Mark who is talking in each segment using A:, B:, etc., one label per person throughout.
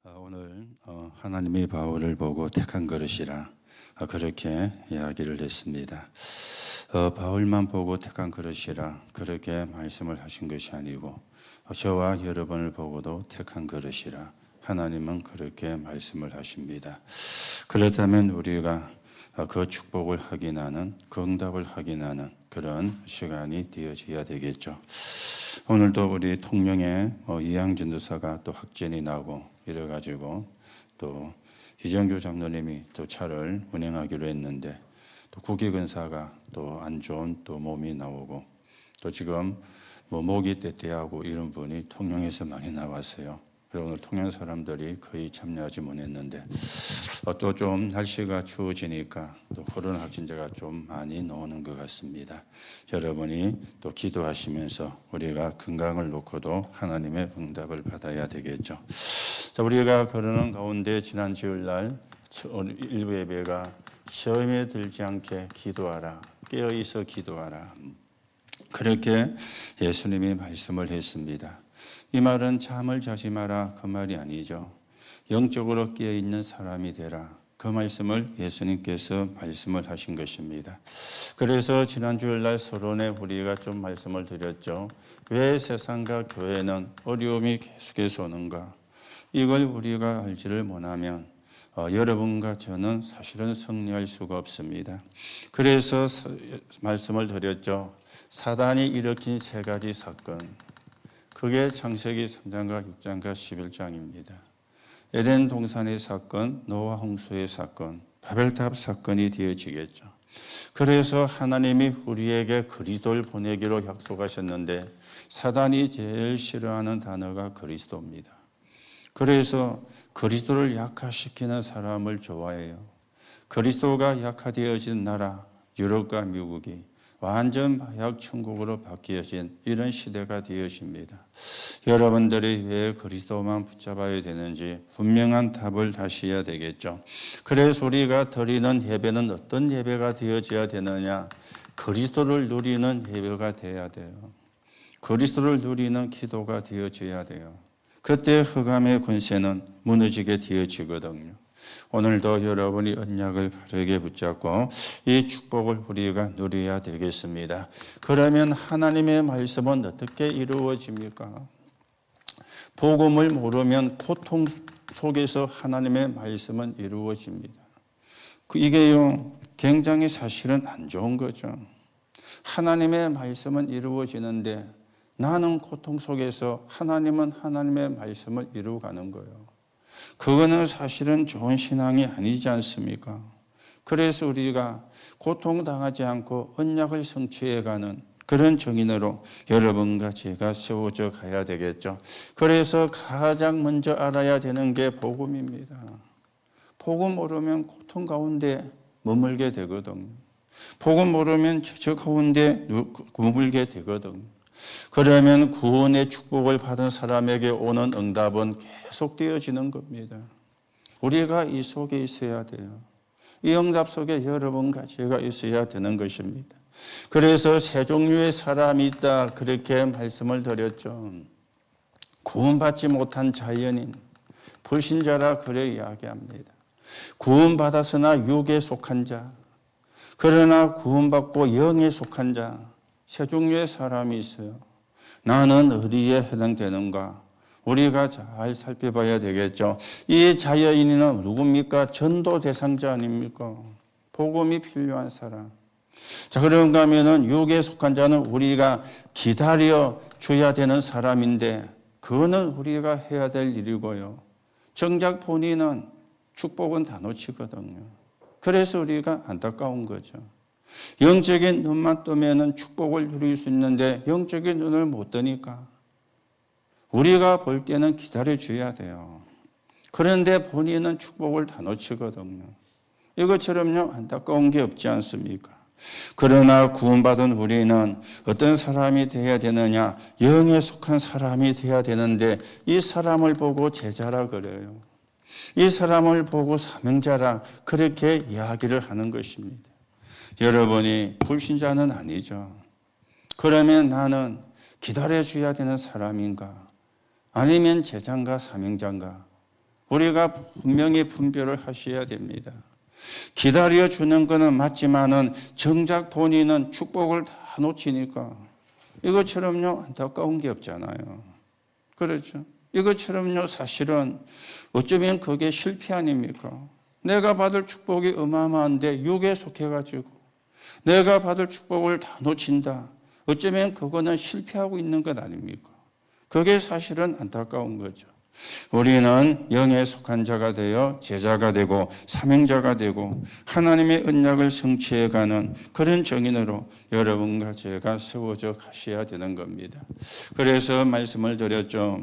A: 오늘 하나님이 바울을 보고 택한 그릇이라 그렇게 이야기를 했습니다. 바울만 보고 택한 그릇이라 그렇게 말씀을 하신 것이 아니고 저와 여러분을 보고도 택한 그릇이라 하나님은 그렇게 말씀을 하십니다. 그렇다면 우리가 그 축복을 확인하는, 그 응답을 확인하는 그런 시간이 되어져야 되겠죠. 오늘도 우리 통영에 이양진 도사가 또 확진이 나고 이래가지고 또 이정규 장로님이 또 차를 운행하기로 했는데 또 국기근사가 또 안 좋은 또 몸이 나오고 또 지금 목이 떼떼하고 이런 분이 통영에서 많이 나왔어요. 그리고 오늘 통영 사람들이 거의 참여하지 못했는데 또 좀 날씨가 추워지니까 또 코로나 확진자가 좀 많이 나오는 것 같습니다. 여러분이 또 기도하시면서 우리가 건강을 놓고도 하나님의 응답을 받아야 되겠죠. 자, 우리가 그러는 가운데 지난 주일날 일부 예배가 시험에 들지 않게 기도하라, 깨어있어 기도하라, 그렇게 예수님이 말씀을 했습니다. 이 말은 잠을 자지 마라 그 말이 아니죠. 영적으로 깨어있는 사람이 되라, 그 말씀을 예수님께서 말씀을 하신 것입니다. 그래서 지난 주일날 서론에 우리가 좀 말씀을 드렸죠. 왜 세상과 교회는 어려움이 계속해서 오는가? 이걸 우리가 알지를 못하면 여러분과 저는 사실은 승리할 수가 없습니다. 그래서 말씀을 드렸죠. 사단이 일으킨 세 가지 사건, 그게 창세기 3장과 6장과 11장입니다. 에덴 동산의 사건, 노아 홍수의 사건, 바벨탑 사건이 되어지겠죠. 그래서 하나님이 우리에게 그리스도를 보내기로 약속하셨는데 사단이 제일 싫어하는 단어가 그리스도입니다. 그래서 그리스도를 약화시키는 사람을 좋아해요. 그리스도가 약화되어진 나라, 유럽과 미국이 완전 마약 천국으로 바뀌어진 이런 시대가 되어집니다. 여러분들이 왜 그리스도만 붙잡아야 되는지 분명한 답을 다시 해야 되겠죠. 그래서 우리가 드리는 예배는 어떤 예배가 되어져야 되느냐? 그리스도를 누리는 예배가 되어야 돼요. 그리스도를 누리는 기도가 되어져야 돼요. 그때 흑암의 권세는 무너지게 되어지거든요. 오늘도 여러분이 언약을 바르게 붙잡고 이 축복을 우리가 누려야 되겠습니다. 그러면 하나님의 말씀은 어떻게 이루어집니까? 복음을 모르면 고통 속에서 하나님의 말씀은 이루어집니다. 이게요, 굉장히 사실은 안 좋은 거죠. 하나님의 말씀은 이루어지는데 나는 고통 속에서 하나님은 하나님의 말씀을 이루어가는 거예요. 그거는 사실은 좋은 신앙이 아니지 않습니까? 그래서 우리가 고통당하지 않고 언약을 성취해가는 그런 정인으로 여러분과 제가 세워져 가야 되겠죠. 그래서 가장 먼저 알아야 되는 게 복음입니다. 복음 모르면 고통 가운데 머물게 되거든요. 복음 모르면 저 가운데 머물게 되거든요. 그러면 구원의 축복을 받은 사람에게 오는 응답은 계속되어지는 겁니다. 우리가 이 속에 있어야 돼요. 이 응답 속에 여러분과 제가 있어야 되는 것입니다. 그래서 세 종류의 사람이 있다 그렇게 말씀을 드렸죠. 구원받지 못한 자연인, 불신자라 그래 이야기합니다. 구원받았으나 육에 속한 자, 그러나 구원받고 영에 속한 자, 세 종류의 사람이 있어요. 나는 어디에 해당되는가? 우리가 잘 살펴봐야 되겠죠. 이 자연인은 누굽니까? 전도 대상자 아닙니까? 복음이 필요한 사람. 자, 그런가 하면은 육에 속한 자는 우리가 기다려 줘야 되는 사람인데 그거는 우리가 해야 될 일이고요. 정작 본인은 축복은 다 놓치거든요. 그래서 우리가 안타까운 거죠. 영적인 눈만 뜨면은 축복을 누릴 수 있는데 영적인 눈을 못 뜨니까 우리가 볼 때는 기다려줘야 돼요. 그런데 본인은 축복을 다 놓치거든요. 이것처럼요 안타까운 게 없지 않습니까? 그러나 구원받은 우리는 어떤 사람이 되어야 되느냐? 영에 속한 사람이 되어야 되는데 이 사람을 보고 제자라 그래요. 이 사람을 보고 사명자라 그렇게 이야기를 하는 것입니다. 여러분이 불신자는 아니죠. 그러면 나는 기다려줘야 되는 사람인가? 아니면 제자인가 사명자인가? 우리가 분명히 분별을 하셔야 됩니다. 기다려주는 것은 맞지만은 정작 본인은 축복을 다 놓치니까 이것처럼요 안타까운 게 없잖아요. 그렇죠? 이것처럼요 사실은 어쩌면 그게 실패 아닙니까? 내가 받을 축복이 어마어마한데 육에 속해가지고 내가 받을 축복을 다 놓친다. 어쩌면 그거는 실패하고 있는 것 아닙니까? 그게 사실은 안타까운 거죠. 우리는 영에 속한 자가 되어 제자가 되고 사명자가 되고 하나님의 언약을 성취해가는 그런 정인으로 여러분과 제가 세워져 가셔야 되는 겁니다. 그래서 말씀을 드렸죠.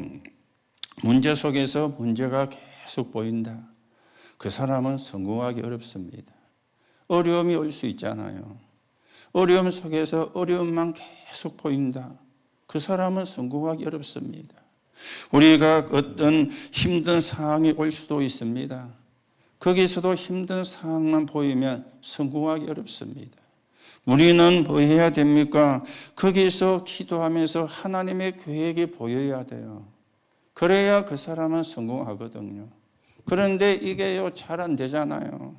A: 문제 속에서 문제가 계속 보인다. 그 사람은 성공하기 어렵습니다. 어려움이 올 수 있잖아요. 어려움 속에서 어려움만 계속 보인다. 그 사람은 성공하기 어렵습니다. 우리가 어떤 힘든 상황이 올 수도 있습니다. 거기서도 힘든 상황만 보이면 성공하기 어렵습니다. 우리는 뭐 해야 됩니까? 거기서 기도하면서 하나님의 계획이 보여야 돼요. 그래야 그 사람은 성공하거든요. 그런데 이게요 잘 안 되잖아요.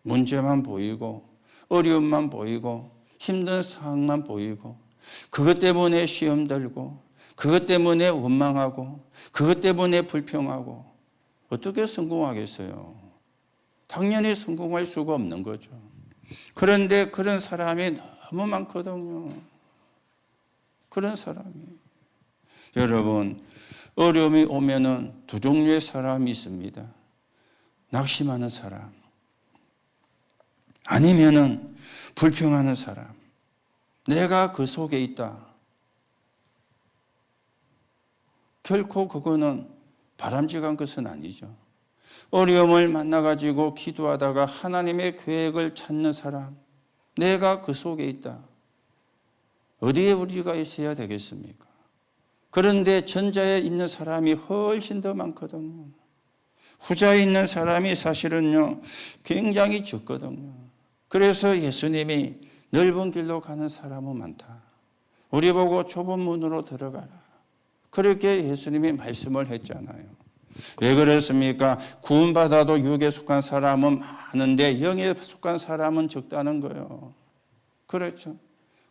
A: 문제만 보이고 어려움만 보이고 힘든 상황만 보이고 그것 때문에 시험 들고 그것 때문에 원망하고 그것 때문에 불평하고 어떻게 성공하겠어요? 당연히 성공할 수가 없는 거죠. 그런데 그런 사람이 너무 많거든요. 그런 사람이. 여러분 어려움이 오면은 두 종류의 사람이 있습니다. 낙심하는 사람 아니면은 불평하는 사람. 내가 그 속에 있다. 결코 그거는 바람직한 것은 아니죠. 어려움을 만나가지고 기도하다가 하나님의 계획을 찾는 사람, 내가 그 속에 있다. 어디에 우리가 있어야 되겠습니까? 그런데 전자에 있는 사람이 훨씬 더 많거든요. 후자에 있는 사람이 사실은요, 굉장히 적거든요. 그래서 예수님이 넓은 길로 가는 사람은 많다. 우리 보고 좁은 문으로 들어가라. 그렇게 예수님이 말씀을 했잖아요. 왜 그렇습니까? 구원받아도 육에 속한 사람은 많은데 영에 속한 사람은 적다는 거예요. 그렇죠?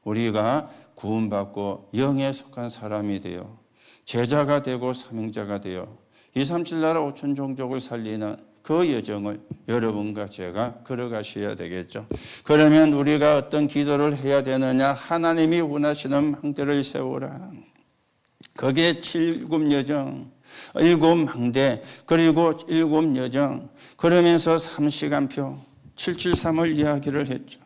A: 우리가 구원받고 영에 속한 사람이 되어 제자가 되고 사명자가 되어 237 나라 5천 종족을 살리는 그 여정을 여러분과 제가 걸어가셔야 되겠죠. 그러면 우리가 어떤 기도를 해야 되느냐? 하나님이 원하시는 망대를 세우라. 거기에 7급 여정, 7 망대, 그리고 7 여정, 그러면서 3시간표, 773을 이야기를 했죠.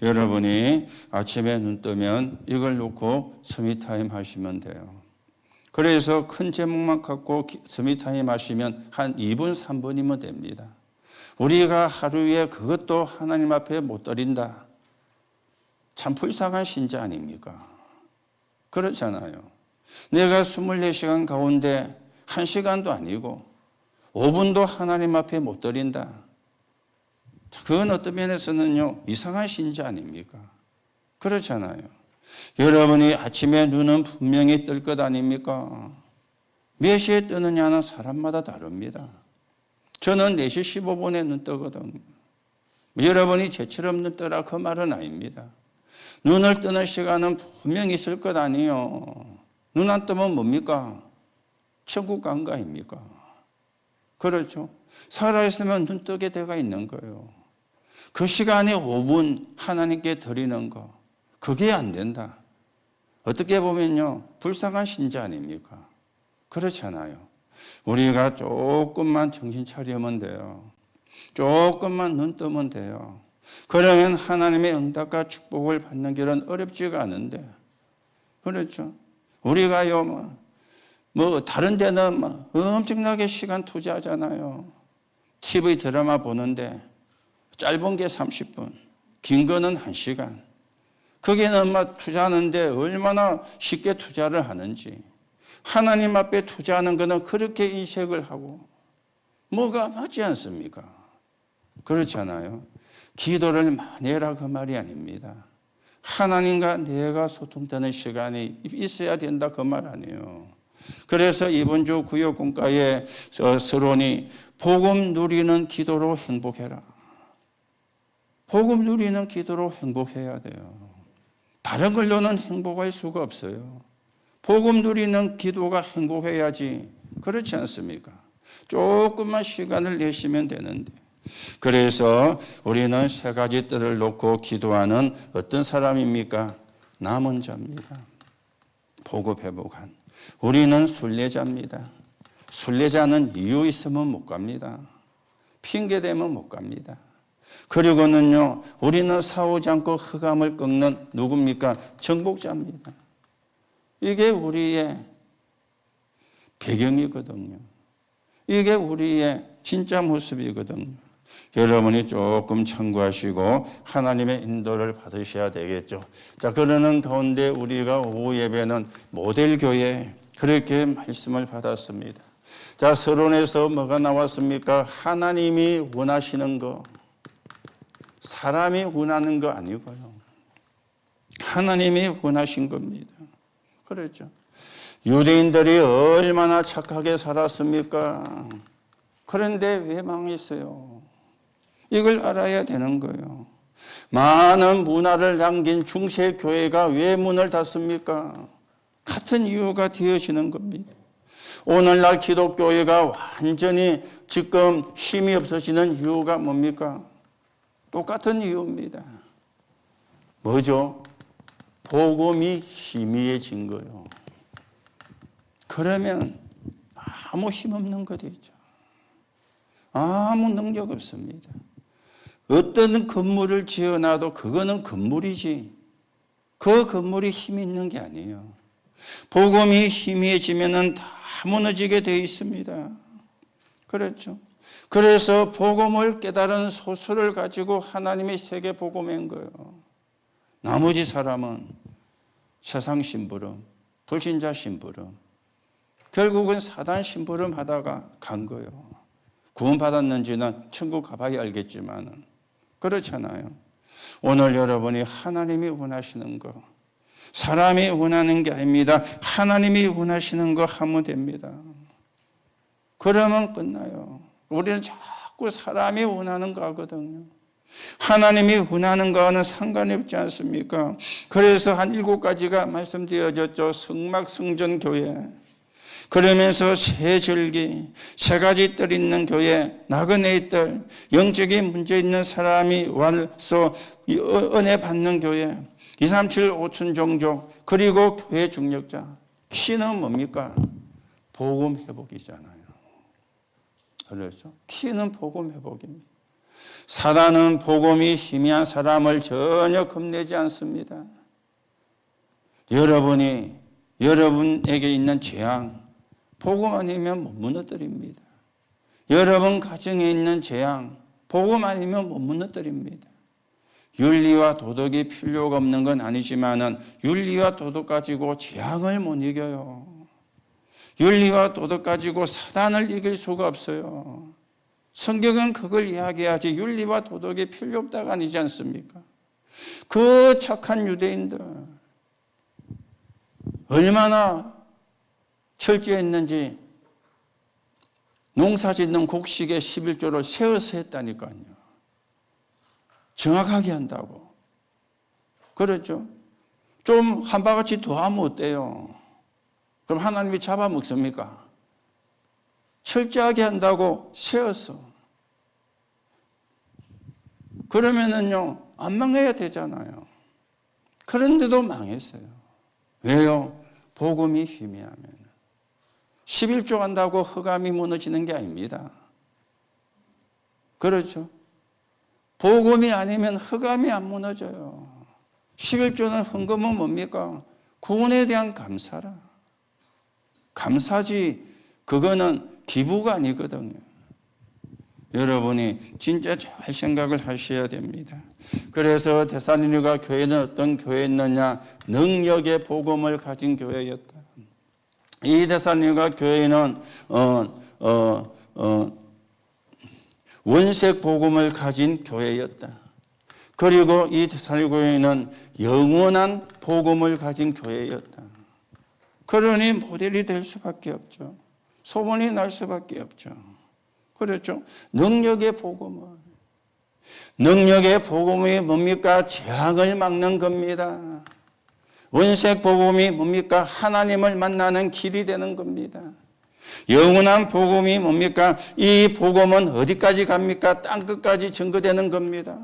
A: 여러분이 아침에 눈 뜨면 이걸 놓고 서밋타임 하시면 돼요. 그래서 큰 제목만 갖고 서밋타임 하시면 한 2분, 3분이면 됩니다. 우리가 하루에 그것도 하나님 앞에 못 드린다. 참 불쌍한 신자 아닙니까? 그렇잖아요. 내가 24시간 가운데 1시간도 아니고 5분도 하나님 앞에 못 드린다. 그건 어떤 면에서는요, 이상한 신자 아닙니까? 그렇잖아요. 여러분이 아침에 눈은 분명히 뜰 것 아닙니까? 몇 시에 뜨느냐는 사람마다 다릅니다. 저는 4시 15분에 눈 뜨거든요. 여러분이 제처럼 눈 뜨라 그 말은 아닙니다. 눈을 뜨는 시간은 분명히 있을 것 아니에요. 눈 안 뜨면 뭡니까? 천국 간 거 아닙니까? 그렇죠? 살아있으면 눈 뜨게 되어 있는 거예요. 그 시간에 5분 하나님께 드리는 거, 그게 안 된다. 어떻게 보면요, 불쌍한 신자 아닙니까? 그렇잖아요. 우리가 조금만 정신 차리면 돼요. 조금만 눈 뜨면 돼요. 그러면 하나님의 응답과 축복을 받는 길은 어렵지가 않은데, 그렇죠? 우리가요, 다른 데는 엄청나게 시간 투자하잖아요. TV 드라마 보는데 짧은 게 30분, 긴 거는 1시간. 거기는 투자하는데 얼마나 쉽게 투자를 하는지. 하나님 앞에 투자하는 거는 그렇게 인색을 하고 뭐가 맞지 않습니까? 그렇잖아요. 기도를 많이 해라 그 말이 아닙니다. 하나님과 내가 소통되는 시간이 있어야 된다 그 말 아니에요. 그래서 이번 주 구역공과의 서론이 복음 누리는 기도로 행복해라. 복음 누리는 기도로 행복해야 돼요. 다른 걸로는 행복할 수가 없어요. 복음 누리는 기도가 행복해야지. 그렇지 않습니까? 조금만 시간을 내시면 되는데. 그래서 우리는 세 가지 뜰을 놓고 기도하는 어떤 사람입니까? 남은 자입니다. 보급 회복한. 우리는 순례자입니다. 순례자는 이유 있으면 못 갑니다. 핑계 대면 못 갑니다. 그리고는요, 우리는 싸우지 않고 흑암을 꺾는 누굽니까? 정복자입니다. 이게 우리의 배경이거든요. 이게 우리의 진짜 모습이거든요. 여러분이 조금 참고하시고 하나님의 인도를 받으셔야 되겠죠. 자, 그러는 가운데 우리가 오후 예배는 모델교회 그렇게 말씀을 받았습니다. 자, 서론에서 뭐가 나왔습니까? 하나님이 원하시는 거, 사람이 원하는 거 아니고요. 하나님이 원하신 겁니다. 그렇죠. 유대인들이 얼마나 착하게 살았습니까? 그런데 왜 망했어요? 이걸 알아야 되는 거예요. 많은 문화를 남긴 중세교회가 왜 문을 닫습니까? 같은 이유가 되어지는 겁니다. 오늘날 기독교회가 완전히 지금 힘이 없어지는 이유가 뭡니까? 똑같은 이유입니다. 뭐죠? 복음이 희미해진 거예요. 그러면 아무 힘없는 것이죠. 아무 능력 없습니다. 어떤 건물을 지어놔도 그거는 건물이지 그 건물이 힘이 있는 게 아니에요. 복음이 희미해지면 다 무너지게 되어 있습니다. 그렇죠. 그래서 복음을 깨달은 소수를 가지고 하나님이 세계 복음인 거예요. 나머지 사람은 세상 심부름, 불신자 심부름, 결국은 사단 심부름 하다가 간 거예요. 구원받았는지는 천국 가봐야 알겠지만 그렇잖아요. 오늘 여러분이 하나님이 원하시는 거, 사람이 원하는 게 아닙니다. 하나님이 원하시는 거 하면 됩니다. 그러면 끝나요. 우리는 자꾸 사람이 원하는 거 하거든요. 하나님이 원하는 거와는 상관이 없지 않습니까? 그래서 한 7가지가 말씀드려졌죠. 성막, 성전, 교회. 그러면서 세 절기, 세 가지 뜰 있는 교회, 나그네의 뜰, 영적인 문제 있는 사람이 와서 은혜 받는 교회, 237 5천 종족, 그리고 교회 중력자. 키는 뭡니까? 복음 회복이잖아요. 그렇죠? 키는 복음 회복입니다. 사단은 복음이 희미한 사람을 전혀 겁내지 않습니다. 여러분에게 있는 재앙, 복음 아니면 못 무너뜨립니다. 여러분 가정에 있는 재앙, 복음 아니면 못 무너뜨립니다. 윤리와 도덕이 필요가 없는 건 아니지만은 윤리와 도덕 가지고 재앙을 못 이겨요. 윤리와 도덕 가지고 사단을 이길 수가 없어요. 성경은 그걸 이야기하지 윤리와 도덕이 필요 없다가 아니지 않습니까? 그 착한 유대인들 얼마나 철저했는지 농사짓는 곡식의 11조를 세어서 했다니까요. 정확하게 한다고. 그렇죠? 좀 한 바가지 더 하면 어때요? 그럼 하나님이 잡아먹습니까? 철저하게 한다고 세어서. 그러면은요, 안 망해야 되잖아요. 그런데도 망했어요. 왜요? 복음이 희미하면. 11조 한다고 흑암이 무너지는 게 아닙니다. 그렇죠? 복음이 아니면 흑암이 안 무너져요. 11조는 헌금은 뭡니까? 구원에 대한 감사라. 감사지 그거는 기부가 아니거든요. 여러분이 진짜 잘 생각을 하셔야 됩니다. 그래서 데살로니가 교회는 어떤 교회였느냐? 능력의 복음을 가진 교회였다. 이 데살로니가 교회는 원색 복음을 가진 교회였다. 그리고 이 데살로니가 교회는 영원한 복음을 가진 교회였다. 그러니 모델이 될 수밖에 없죠. 소문이 날 수밖에 없죠. 그렇죠? 능력의 복음은. 능력의 복음이 뭡니까? 재앙을 막는 겁니다. 원색 복음이 뭡니까? 하나님을 만나는 길이 되는 겁니다. 영원한 복음이 뭡니까? 이 복음은 어디까지 갑니까? 땅끝까지 증거되는 겁니다.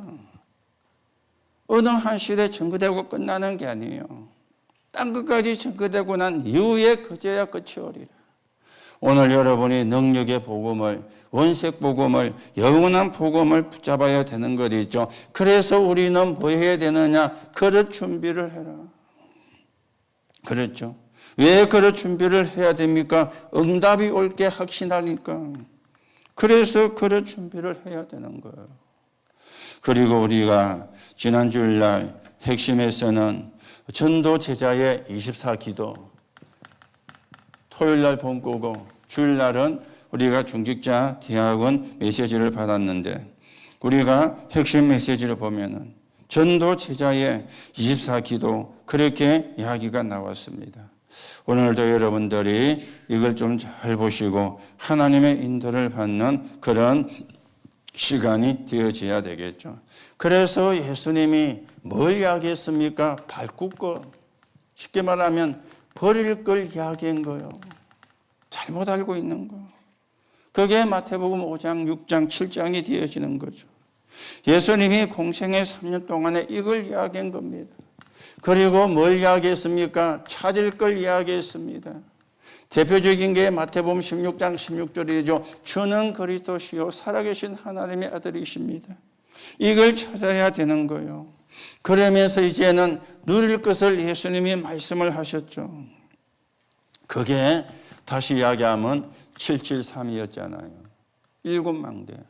A: 어느 한 시대 증거되고 끝나는 게 아니에요. 땅끝까지 증거되고 난 이후에 그제야 끝이 오리라. 오늘 여러분이 능력의 복음을, 원색 복음을, 영원한 복음을 붙잡아야 되는 것이죠. 그래서 우리는 뭐 해야 되느냐? 그릇 준비를 해라. 그렇죠. 왜 그릇 준비를 해야 됩니까? 응답이 올 게 확신하니까. 그래서 그릇 준비를 해야 되는 거예요. 그리고 우리가 지난 주일날 핵심에서는 전도 제자의 24기도, 토요일날 본거고 주일날은 우리가 중직자 대학원 메시지를 받았는데 우리가 핵심 메시지를 보면은 전도 제자의 24기도 그렇게 이야기가 나왔습니다. 오늘도 여러분들이 이걸 좀 잘 보시고 하나님의 인도를 받는 그런 시간이 되어져야 되겠죠. 그래서 예수님이 뭘 이야기했습니까? 발굽고 쉽게 말하면 버릴 걸 이야기한 거예요. 잘못 알고 있는 거. 그게 마태복음 5장, 6장, 7장이 되어지는 거죠. 예수님이 공생의 3년 동안에 이걸 이야기한 겁니다. 그리고 뭘 이야기했습니까? 찾을 걸 이야기했습니다. 대표적인 게 마태복음 16장 16절이죠. 주는 그리스도시요 살아계신 하나님의 아들이십니다. 이걸 찾아야 되는 거예요. 그러면서 이제는 누릴 것을 예수님이 말씀을 하셨죠. 그게 다시 이야기하면 773이었잖아요. 7망대,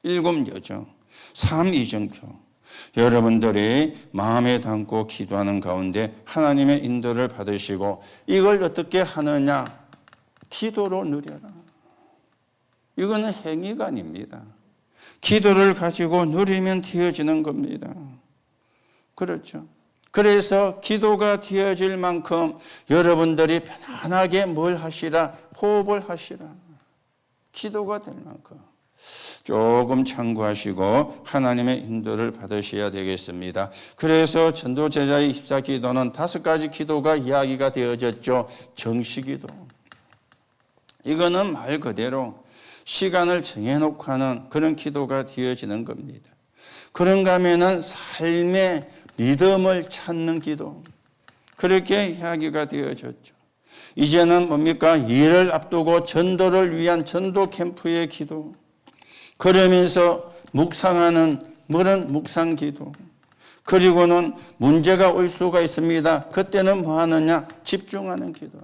A: 7여정, 3이정표. 여러분들이 마음에 담고 기도하는 가운데 하나님의 인도를 받으시고 이걸 어떻게 하느냐? 기도로 누려라. 이거는 행위가 아닙니다. 기도를 가지고 누리면 되어지는 겁니다. 그렇죠. 그래서 기도가 되어질 만큼 여러분들이 편안하게 뭘 하시라? 호흡을 하시라. 기도가 될 만큼. 조금 참고하시고 하나님의 인도를 받으셔야 되겠습니다. 그래서 전도제자의 24기도는 5가지 기도가 이야기가 되어졌죠. 정시기도. 이거는 말 그대로 시간을 정해놓고 하는 그런 기도가 되어지는 겁니다. 그런가 하면은 삶의 리듬을 찾는 기도. 그렇게 이야기가 되어졌죠. 이제는 뭡니까? 일을 앞두고 전도를 위한 전도 캠프의 기도. 그러면서 묵상하는 그런 묵상 기도. 그리고는 문제가 올 수가 있습니다. 그때는 뭐 하느냐? 집중하는 기도.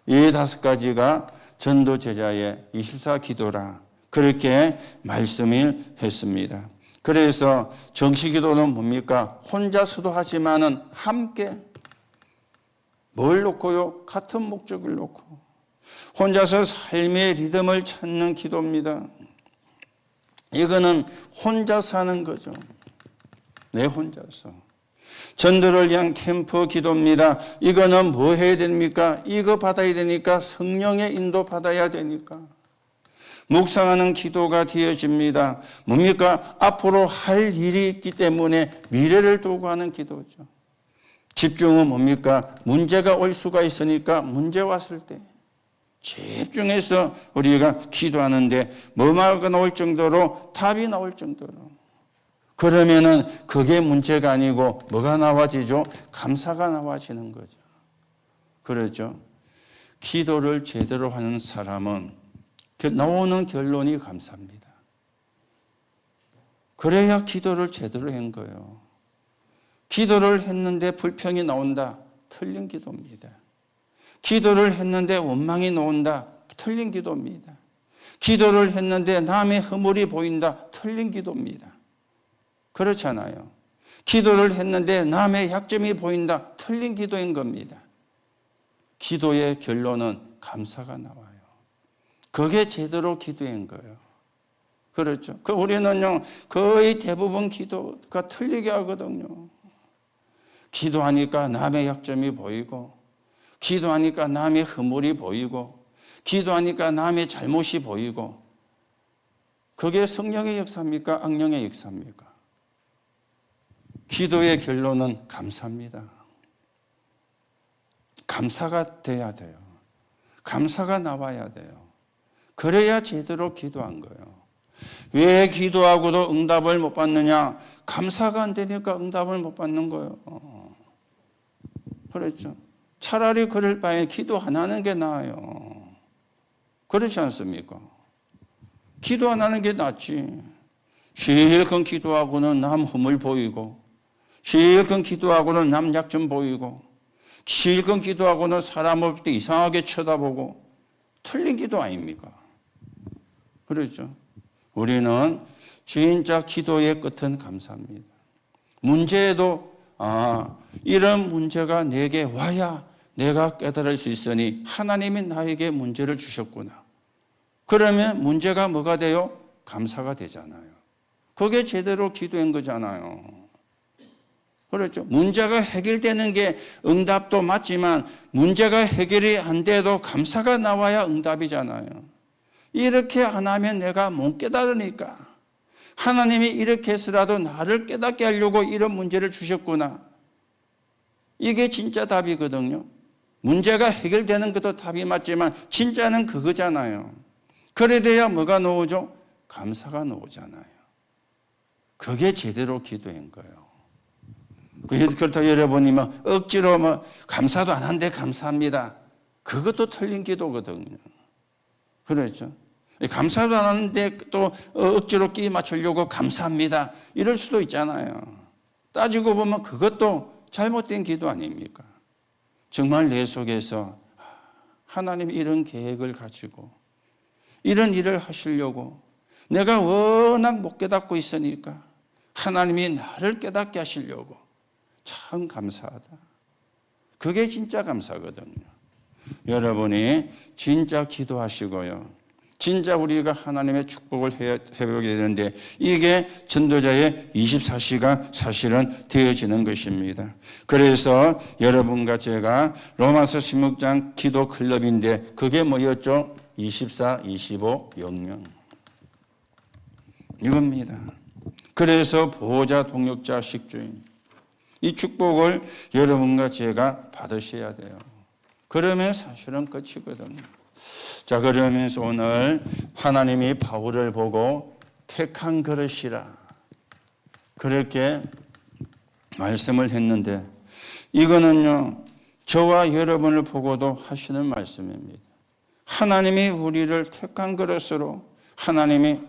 A: 이 5가지가 전도 제자의 24기도라. 그렇게 말씀을 했습니다. 그래서 정시기도는 뭡니까? 혼자서도 하지만은 함께 뭘 놓고요? 같은 목적을 놓고 혼자서 삶의 리듬을 찾는 기도입니다. 이거는 혼자서 하는 거죠. 내 혼자서. 전도를 위한 캠프 기도입니다. 이거는 뭐 해야 됩니까? 이거 받아야 되니까 성령의 인도 받아야 되니까. 묵상하는 기도가 되어집니다. 뭡니까? 앞으로 할 일이 있기 때문에 미래를 두고 하는 기도죠. 집중은 뭡니까? 문제가 올 수가 있으니까 문제 왔을 때 집중해서 우리가 기도하는데 뭐가 나올 정도로 답이 나올 정도로 그러면은 그게 문제가 아니고 뭐가 나와지죠? 감사가 나와지는 거죠. 그렇죠? 기도를 제대로 하는 사람은 나오는 결론이 감사합니다. 그래야 기도를 제대로 한 거예요. 기도를 했는데 불평이 나온다. 틀린 기도입니다. 기도를 했는데 원망이 나온다. 틀린 기도입니다. 기도를 했는데 남의 허물이 보인다. 틀린 기도입니다. 그렇잖아요. 기도를 했는데 남의 약점이 보인다. 틀린 기도인 겁니다. 기도의 결론은 감사가 나와요. 그게 제대로 기도인 거예요. 그렇죠. 우리는요, 거의 대부분 기도가 틀리게 하거든요. 기도하니까 남의 약점이 보이고, 기도하니까 남의 허물이 보이고, 기도하니까 남의 잘못이 보이고, 그게 성령의 역사입니까? 악령의 역사입니까? 기도의 결론은 감사입니다. 감사가 돼야 돼요. 감사가 나와야 돼요. 그래야 제대로 기도한 거예요. 왜 기도하고도 응답을 못 받느냐? 감사가 안 되니까 응답을 못 받는 거예요. 그렇죠. 차라리 그럴 바에 기도 안 하는 게 나아요. 그렇지 않습니까? 기도 안 하는 게 낫지. 실컷 기도하고는 남 허물 보이고, 실컷 기도하고는 남 약점 보이고, 실컷 기도하고는 사람 볼 때 이상하게 쳐다보고, 틀린 기도 아닙니까? 그렇죠. 우리는 진짜 기도의 끝은 감사합니다. 문제에도 이런 문제가 내게 와야 내가 깨달을 수 있으니 하나님이 나에게 문제를 주셨구나. 그러면 문제가 뭐가 돼요? 감사가 되잖아요. 그게 제대로 기도한 거잖아요. 그렇죠. 문제가 해결되는 게 응답도 맞지만 문제가 해결이 안 돼도 감사가 나와야 응답이잖아요. 이렇게 안 하면 내가 못 깨달으니까 하나님이 이렇게 해서라도 나를 깨닫게 하려고 이런 문제를 주셨구나. 이게 진짜 답이거든요. 문제가 해결되는 것도 답이 맞지만 진짜는 그거잖아요. 그래 돼야 뭐가 나오죠? 감사가 나오잖아요. 그게 제대로 기도한 거예요. 그렇다고 여러분이 억지로 감사도 안 한데 감사합니다. 그것도 틀린 기도거든요. 그렇죠. 감사도 안 하는데 또 억지로 끼 맞추려고 감사합니다. 이럴 수도 있잖아요. 따지고 보면 그것도 잘못된 기도 아닙니까? 정말 내 속에서 하나님이 이런 계획을 가지고 이런 일을 하시려고 내가 워낙 못 깨닫고 있으니까 하나님이 나를 깨닫게 하시려고 참 감사하다. 그게 진짜 감사거든요. 여러분이 진짜 기도하시고요. 진짜 우리가 하나님의 축복을 회복해야 되는데 이게 전도자의 24시간 사실은 되어지는 것입니다. 그래서 여러분과 제가 로마서 16장 기도 클럽인데 그게 뭐였죠? 24, 25, 영영. 이겁니다. 그래서 보호자, 동역자, 식주인. 이 축복을 여러분과 제가 받으셔야 돼요. 그러면 사실은 끝이거든요. 자, 그러면서 오늘 하나님이 바울을 보고 택한 그릇이라 그렇게 말씀을 했는데 이거는요 저와 여러분을 보고도 하시는 말씀입니다. 하나님이 우리를 택한 그릇으로 하나님이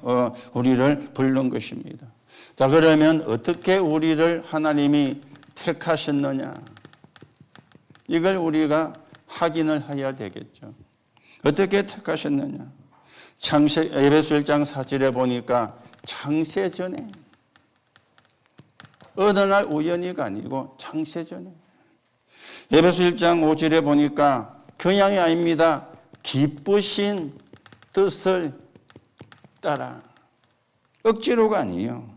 A: 우리를 부른 것입니다. 자, 그러면 어떻게 우리를 하나님이 택하셨느냐? 이걸 우리가 확인을 해야 되겠죠. 어떻게 택하셨느냐? 에베소 1장 4절에 보니까 창세전에 어느 날 우연히가 아니고 창세전에 에베소 1장 5절에 보니까 그냥이 아닙니다. 기쁘신 뜻을 따라 억지로가 아니에요.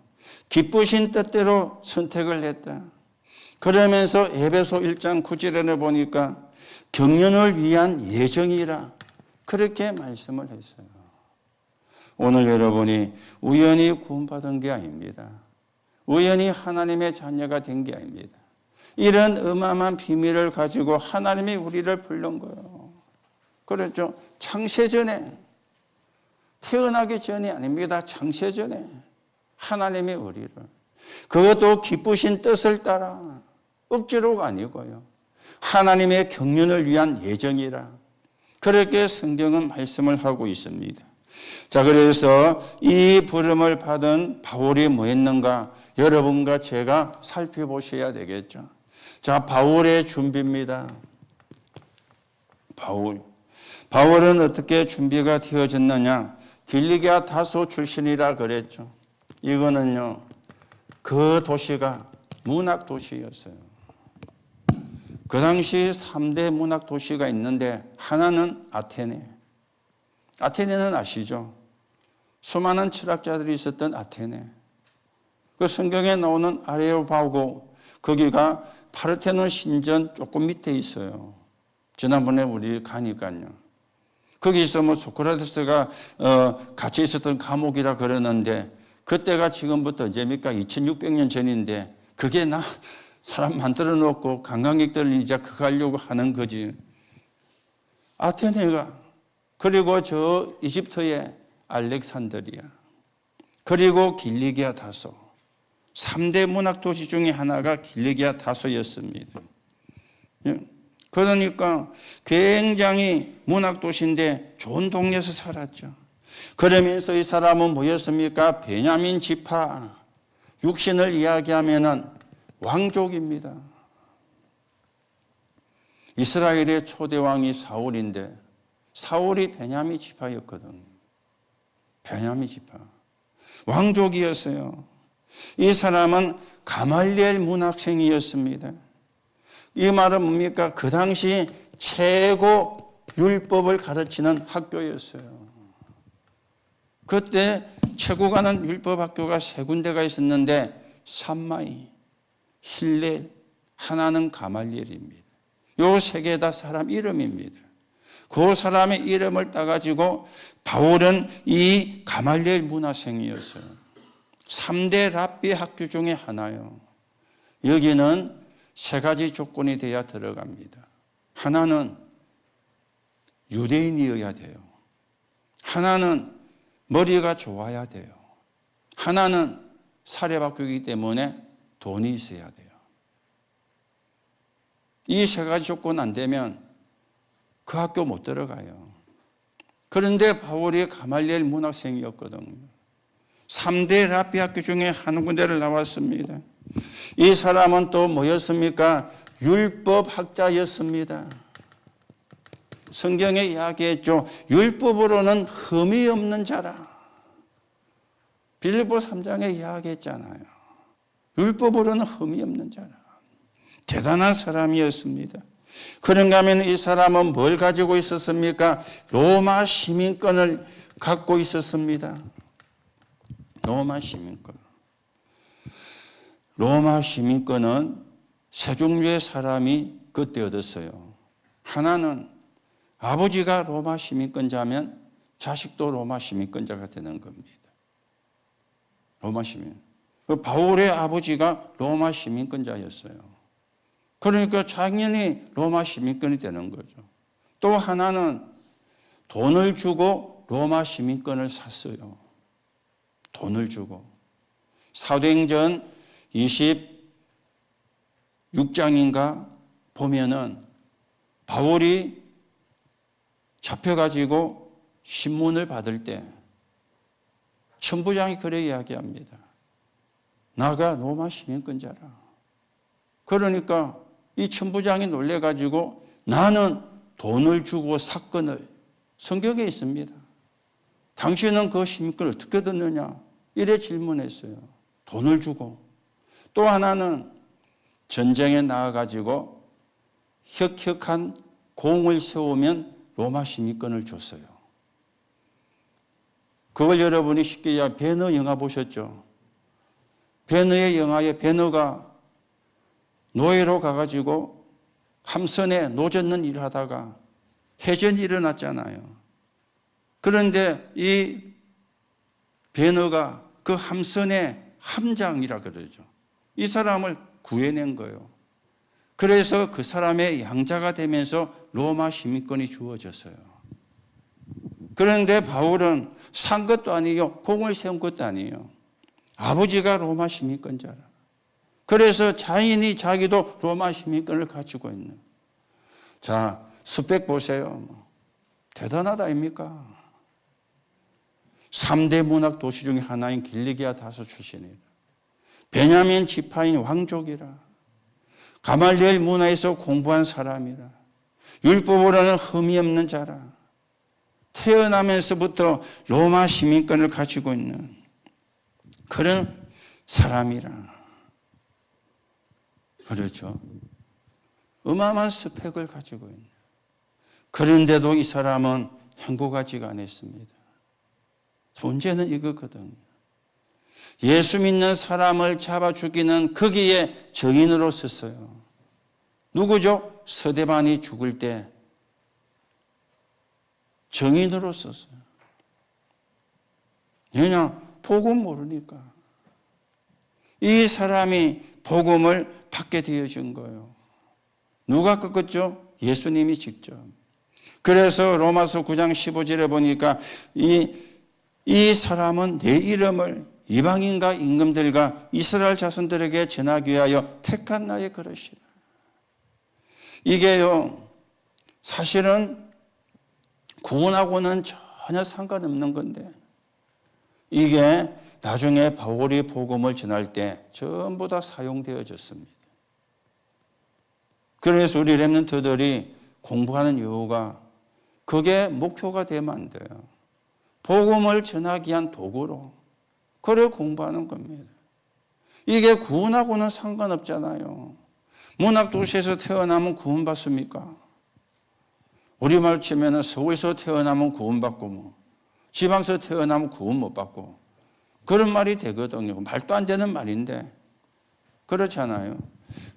A: 기쁘신 뜻대로 선택을 했다. 그러면서 에베소 1장 9절에 보니까 경륜을 위한 예정이라 그렇게 말씀을 했어요. 오늘 여러분이 우연히 구원받은 게 아닙니다. 우연히 하나님의 자녀가 된 게 아닙니다. 이런 어마어마한 비밀을 가지고 하나님이 우리를 부른 거예요. 그렇죠. 창세전에 태어나기 전이 아닙니다. 창세전에 하나님이 우리를 그것도 기쁘신 뜻을 따라 억지로가 아니고요. 하나님의 경륜을 위한 예정이라 그렇게 성경은 말씀을 하고 있습니다. 자, 그래서 이 부름을 받은 바울이 뭐 했는가? 여러분과 제가 살펴보셔야 되겠죠. 자, 바울의 준비입니다. 바울은 어떻게 준비가 되어졌느냐? 길리기아 다소 출신이라 그랬죠. 이거는요, 그 도시가 문학 도시였어요. 그 당시 3대 문학 도시가 있는데 하나는 아테네. 아테네는 아시죠? 수많은 철학자들이 있었던 아테네. 그 성경에 나오는 아레오파고 거기가 파르테논 신전 조금 밑에 있어요. 지난번에 우리 가니까요. 거기서 뭐 소크라테스가 같이 있었던 감옥이라 그러는데 그때가 지금부터 언제입니까? 2600년 전인데 그게 사람 만들어 놓고 관광객들을 이제 그거 하려고 하는 거지. 아테네가, 그리고 저 이집트의 알렉산드리아, 그리고 길리기아 다소, 3대 문학 도시 중에 하나가 길리기아 다소였습니다. 그러니까 굉장히 문학 도시인데 좋은 동네에서 살았죠. 그러면서 이 사람은 뭐였습니까? 베냐민 지파, 육신을 이야기하면은 왕족입니다. 이스라엘의 초대 왕이 사울인데 사울이 베냐민 지파였거든요. 베냐민 지파. 왕족이었어요. 이 사람은 가말리엘 문학생이었습니다. 이 말은 뭡니까? 그 당시 최고 율법을 가르치는 학교였어요. 그때 최고 가는 율법 학교가 세 군데가 있었는데 삼마이, 힐렐, 하나는 가말리엘입니다. 요 세 개 다 사람 이름입니다. 그 사람의 이름을 따가지고 바울은 이 가말리엘 문화생이었어요. 3대 랍비 학교 중에 하나요. 여기는 세 가지 조건이 돼야 들어갑니다. 하나는 유대인이어야 돼요. 하나는 머리가 좋아야 돼요. 하나는 사립학교이기 때문에 돈이 있어야 돼요. 이 세 가지 조건 안 되면 그 학교 못 들어가요. 그런데 바울이 가말리엘 문학생이었거든요. 3대 랍비 학교 중에 한 군데를 나왔습니다. 이 사람은 또 뭐였습니까? 율법학자였습니다. 성경에 이야기했죠. 율법으로는 흠이 없는 자라. 빌립보 3장에 이야기했잖아요. 율법으로는 흠이 없는 자라. 대단한 사람이었습니다. 그런가 하면 이 사람은 뭘 가지고 있었습니까? 로마 시민권을 갖고 있었습니다. 로마 시민권. 로마 시민권은 세 종류의 사람이 그때 얻었어요. 하나는 아버지가 로마 시민권자면 자식도 로마 시민권자가 되는 겁니다. 로마 시민. 바울의 아버지가 로마 시민권자였어요. 그러니까 당연히 로마 시민권이 되는 거죠. 또 하나는 돈을 주고 로마 시민권을 샀어요. 돈을 주고. 사도행전 26장인가 보면은 바울이 잡혀가지고 신문을 받을 때 천부장이 그래 이야기합니다. 나가 로마 시민권자라. 그러니까 이 천부장이 놀래가지고 나는 돈을 주고 샀건을, 성경에 있습니다. 당신은 그 시민권을 어떻게 듣느냐? 이래 질문했어요. 돈을 주고. 또 하나는 전쟁에 나가가지고 혁혁한 공을 세우면 로마 시민권을 줬어요. 그걸 여러분이 쉽게 배너 영화 보셨죠? 배너의 영화에 배너가 노예로 가가지고 함선에 노젓는 일을 하다가 해전이 일어났잖아요. 그런데 이 배너가 그 함선의 함장이라 그러죠. 이 사람을 구해낸 거예요. 그래서 그 사람의 양자가 되면서 로마 시민권이 주어졌어요. 그런데 바울은 산 것도 아니에요. 공을 세운 것도 아니에요. 아버지가 로마 시민권자라. 그래서 자인이 자기도 로마 시민권을 가지고 있는. 자, 스펙 보세요. 대단하다 아닙니까? 3대 문학 도시 중에 하나인 길리기아 다소 출신이라. 베냐민 지파인 왕족이라. 가말리엘 문화에서 공부한 사람이라. 율법으로는 흠이 없는 자라. 태어나면서부터 로마 시민권을 가지고 있는 그런 사람이라. 그렇죠. 어마어마한 스펙을 가지고 있는. 그런데도 이 사람은 행복하지가 않았습니다. 문제는 이거거든요. 예수 믿는 사람을 잡아 죽이는 거기에 정인으로 썼어요. 누구죠? 서대반이 죽을 때 정인으로 썼어요. 왜냐? 복음 모르니까. 이 사람이 복음을 받게 되어진 거예요. 누가 꺾었죠? 예수님이 직접. 그래서 로마서 9장 15절에 보니까 이 사람은 내 이름을 이방인과 임금들과 이스라엘 자손들에게 전하기 위하여 택한 나의 그릇이라. 이게요, 사실은 구원하고는 전혀 상관없는 건데 이게 나중에 바울이 복음을 전할 때 전부 다 사용되어졌습니다. 그래서 우리 렘넌트들이 공부하는 이유가 그게 목표가 되면 안 돼요. 복음을 전하기 위한 도구로 그래 공부하는 겁니다. 이게 구원하고는 상관없잖아요. 문학도시에서 태어나면 구원받습니까? 우리말 치면 서울에서 태어나면 구원받고 뭐 지방에서 태어나면 구원 못 받고 그런 말이 되거든요. 말도 안 되는 말인데 그렇잖아요.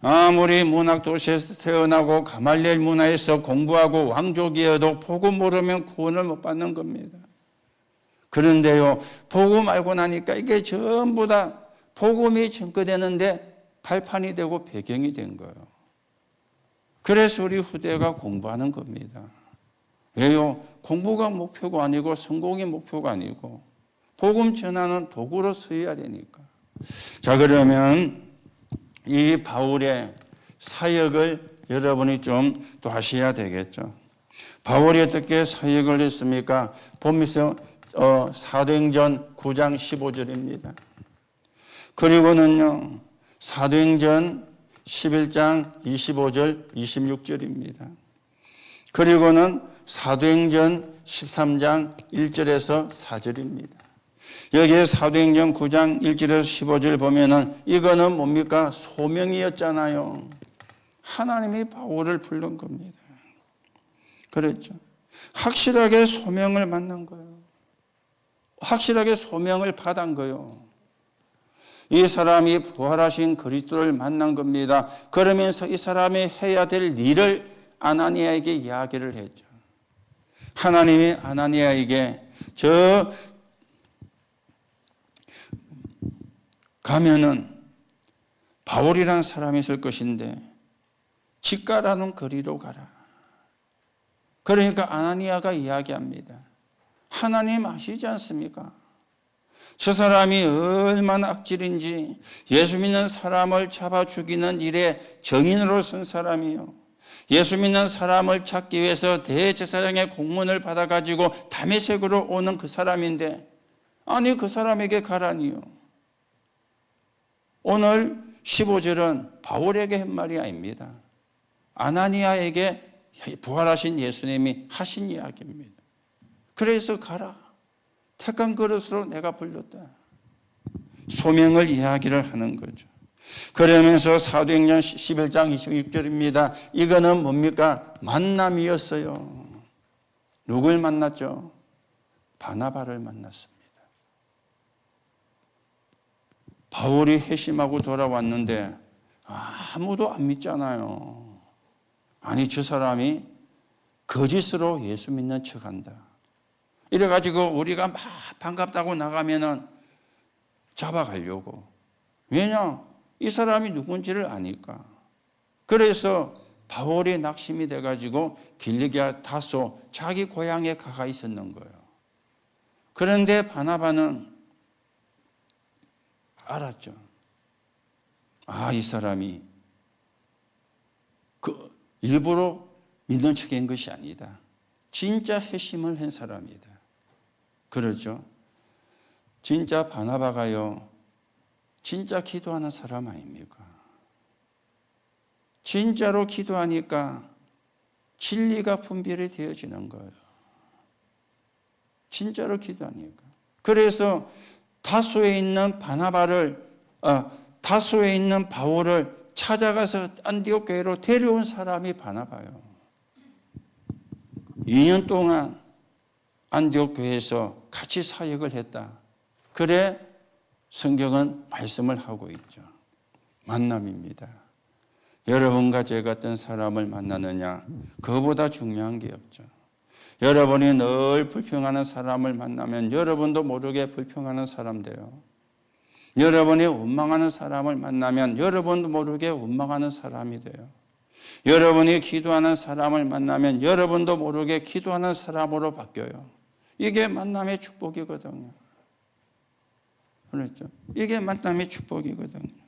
A: 아무리 문학도시에서 태어나고 가말리엘 문화에서 공부하고 왕족이어도 복음 모르면 구원을 못 받는 겁니다. 그런데요, 복음 알고 나니까 이게 전부 다 복음이 증거되는데 발판이 되고 배경이 된 거예요. 그래서 우리 후대가 공부하는 겁니다. 왜요? 공부가 목표가 아니고 성공이 목표가 아니고 복음 전하는 도구로 쓰여야 되니까. 자, 그러면 이 바울의 사역을 여러분이 좀 또 하셔야 되겠죠. 바울이 어떻게 사역을 했습니까? 보면서 사도행전 9장 15절입니다. 그리고는요, 사도행전 11장 25절 26절입니다. 그리고는 사도행전 13장 1절에서 4절입니다. 여기에 사도행전 9장 1절에서 15절 보면은 이거는 뭡니까? 소명이었잖아요. 하나님이 바울을 부른 겁니다. 그랬죠. 확실하게 소명을 만난 거예요. 확실하게 소명을 받은 거예요. 이 사람이 부활하신 그리스도를 만난 겁니다. 그러면서 이 사람이 해야 될 일을 아나니아에게 이야기를 했죠. 하나님이 아나니아에게 저 가면은 바울이라는 사람이 있을 것인데 직가라는 거리로 가라. 그러니까 아나니아가 이야기합니다. 하나님 아시지 않습니까? 저 사람이 얼마나 악질인지 예수 믿는 사람을 잡아 죽이는 일에 정인으로 선 사람이요. 예수 믿는 사람을 찾기 위해서 대제사장의 공문을 받아가지고 다메섹으로 오는 그 사람인데 아니 그 사람에게 가라니요. 오늘 15절은 바울에게 한 말이 아닙니다. 아나니아에게 부활하신 예수님이 하신 이야기입니다. 그래서 가라. 택한 그릇으로 내가 불렸다. 소명을 이야기를 하는 거죠. 그러면서 사도행전 11장 26절입니다. 이거는 뭡니까? 만남이었어요. 누굴 만났죠? 바나바를 만났습니다. 바울이 회심하고 돌아왔는데 아무도 안 믿잖아요. 아니 저 사람이 거짓으로 예수 믿는 척한다. 이래가지고 우리가 막 반갑다고 나가면은 잡아가려고. 왜냐? 이 사람이 누군지를 아니까. 그래서 바울이 낙심이 돼가지고 길리기아 다소 자기 고향에 가가 있었는 거예요. 그런데 바나바는 알았죠. 이 사람이 일부러 믿는 척한 것이 아니다. 진짜 회심을 한 사람이다. 그렇죠? 진짜 바나바가요. 진짜 기도하는 사람 아닙니까? 진짜로 기도하니까 진리가 분별이 되어지는 거예요. 진짜로 기도하니까. 그래서 다소에 있는 다소에 있는 바울을 찾아가서 안디옥 교회로 데려온 사람이 바나바요. 2년 동안 안디옥 교회에서 같이 사역을 했다. 그래 성경은 말씀을 하고 있죠. 만남입니다. 여러분과 제 같은 사람을 만나느냐, 그거보다 중요한 게 없죠. 여러분이 늘 불평하는 사람을 만나면 여러분도 모르게 불평하는 사람 돼요. 여러분이 원망하는 사람을 만나면 여러분도 모르게 원망하는 사람이 돼요. 여러분이 기도하는 사람을 만나면 여러분도 모르게 기도하는 사람으로 바뀌어요. 이게 만남의 축복이거든요. 그렇죠? 이게 만남의 축복이거든요.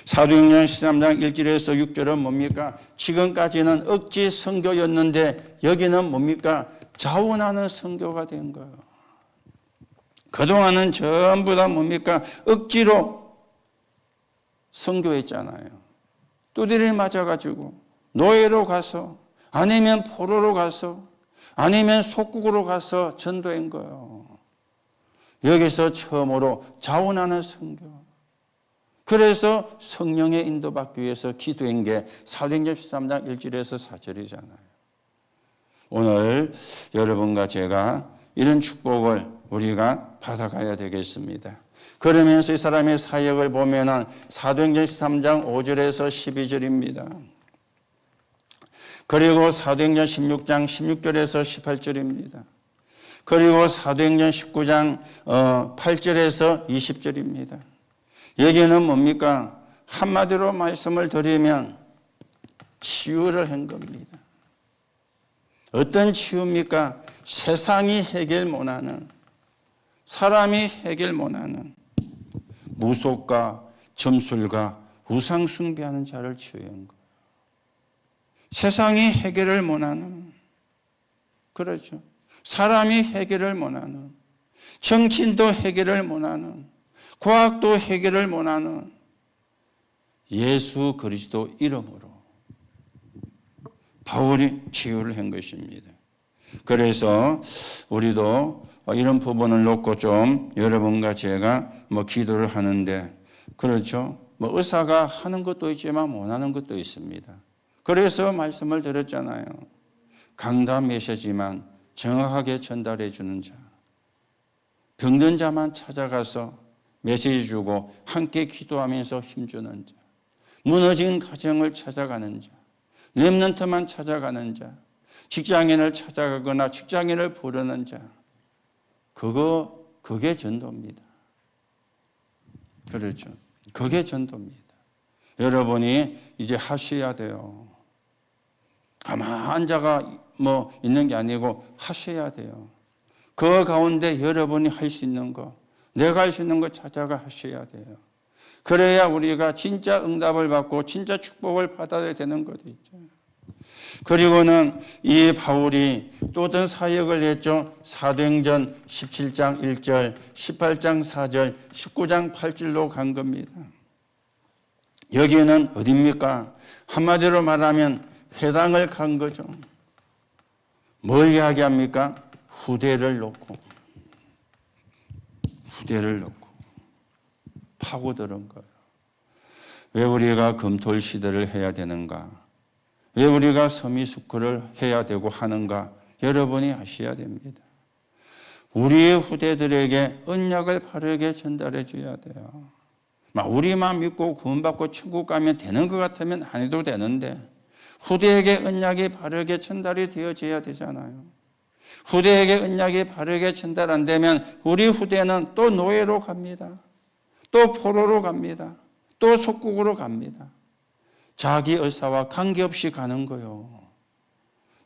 A: 사도행전 13장 1절에서 6절은 뭡니까? 지금까지는 억지 선교였는데 여기는 뭡니까? 자원하는 선교가 된 거예요. 그동안은 전부 다 뭡니까? 억지로 선교했잖아요. 두드려 맞아가지고 노예로 가서 아니면 포로로 가서 아니면 속국으로 가서 전도한 거예요. 여기서 처음으로 자원하는 선교. 그래서 성령의 인도받기 위해서 기도한 게 사도행전 13장 1절에서 4절이잖아요. 오늘 여러분과 제가 이런 축복을 우리가 받아가야 되겠습니다. 그러면서 이 사람의 사역을 보면은 사도행전 13장 5절에서 12절입니다. 그리고 사도행전 16장 16절에서 18절입니다. 그리고 사도행전 19장 8절에서 20절입니다. 여기는 뭡니까? 한마디로 말씀을 드리면 치유를 한 겁니다. 어떤 치유입니까? 세상이 해결 못하는, 사람이 해결 못하는 무속과 점술과 우상 숭배하는 자를 치유한 거예요. 세상이 해결을 못하는, 그렇죠. 사람이 해결을 못하는, 정치인도 해결을 못하는, 과학도 해결을 못하는 예수 그리스도 이름으로 바울이 치유를 한 것입니다. 그래서 우리도 이런 부분을 놓고 좀 여러분과 제가 기도를 하는데, 그렇죠. 의사가 하는 것도 있지만 못하는 것도 있습니다. 그래서 말씀을 드렸잖아요. 강단 메시지만 정확하게 전달해 주는 자, 병든 자만 찾아가서 메시지 주고 함께 기도하면서 힘주는 자, 무너진 가정을 찾아가는 자, 렘넌트만 찾아가는 자, 직장인을 찾아가거나 직장인을 부르는 자, 그게 전도입니다. 그렇죠. 그게 전도입니다. 여러분이 이제 하셔야 돼요. 가만 앉아가 있는 게 아니고 하셔야 돼요. 그 가운데 여러분이 할 수 있는 거, 내가 할 수 있는 거 찾아가 하셔야 돼요. 그래야 우리가 진짜 응답을 받고 진짜 축복을 받아야 되는 것도 있죠. 그리고는 이 바울이 또 어떤 사역을 했죠. 사도행전 17장 1절, 18장 4절, 19장 8절로 간 겁니다. 여기는 어디입니까? 한마디로 말하면 회당을 간 거죠. 뭘 이야기합니까? 후대를 놓고 파고드는 거예요. 왜 우리가 금토일 시대를 해야 되는가? 왜 우리가 서미수크를 해야 되고 하는가? 여러분이 아셔야 됩니다. 우리의 후대들에게 언약을 바르게 전달해 줘야 돼요. 우리만 믿고 구원받고 천국 가면 되는 것 같으면 안 해도 되는데 후대에게 언약이 바르게 전달이 되어져야 되잖아요. 후대에게 언약이 바르게 전달 안 되면 우리 후대는 또 노예로 갑니다. 또 포로로 갑니다. 또 속국으로 갑니다. 자기 의사와 관계없이 가는 거예요.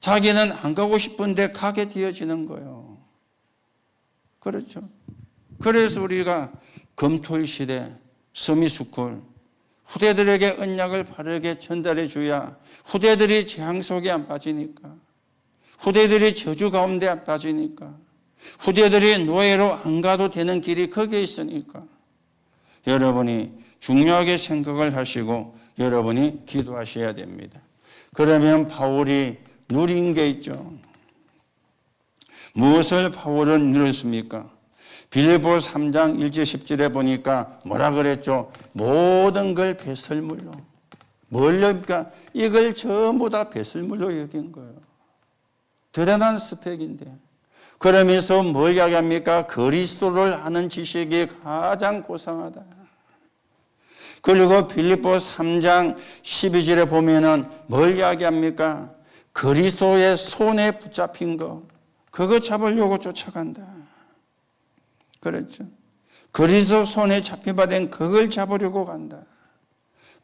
A: 자기는 안 가고 싶은데 가게 되어지는 거예요. 그렇죠. 그래서 우리가 금토일 시대 서미수쿨 후대들에게 언약을 바르게 전달해 줘야 후대들이 재앙 속에 안 빠지니까, 후대들이 저주 가운데 안 빠지니까, 후대들이 노예로 안 가도 되는 길이 거기에 있으니까 여러분이 중요하게 생각을 하시고 여러분이 기도하셔야 됩니다. 그러면 바울이 누린 게 있죠. 무엇을 바울은 누렸습니까? 빌립보 3장 1절 10절에 보니까 뭐라 그랬죠? 모든 걸 배설물로. 뭘입니까? 이걸 전부 다 배설물로 여긴 거예요. 대단한 스펙인데. 그러면서 뭘 이야기합니까? 그리스도를 아는 지식이 가장 고상하다. 그리고 빌립보 3장 12절에 보면은 뭘 이야기합니까? 그리스도의 손에 붙잡힌 거. 그거 잡으려고 쫓아간다. 그랬죠. 그리스도 손에 잡혀받은 그걸 잡으려고 간다.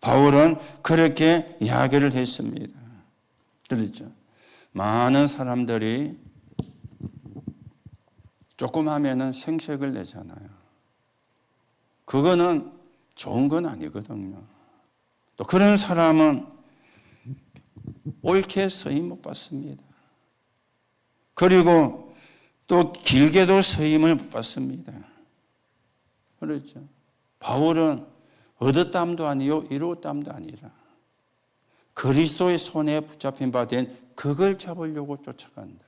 A: 바울은 그렇게 이야기를 했습니다. 그렇죠. 많은 사람들이 조금 하면은 생색을 내잖아요. 그거는 좋은 건 아니거든요. 또 그런 사람은 옳게 서임 못 받습니다. 그리고 또 길게도 서임을 못 받습니다. 그렇죠. 바울은 얻었담도 아니요 이루었담도 아니라 그리스도의 손에 붙잡힌 바 된 그걸 잡으려고 쫓아간다.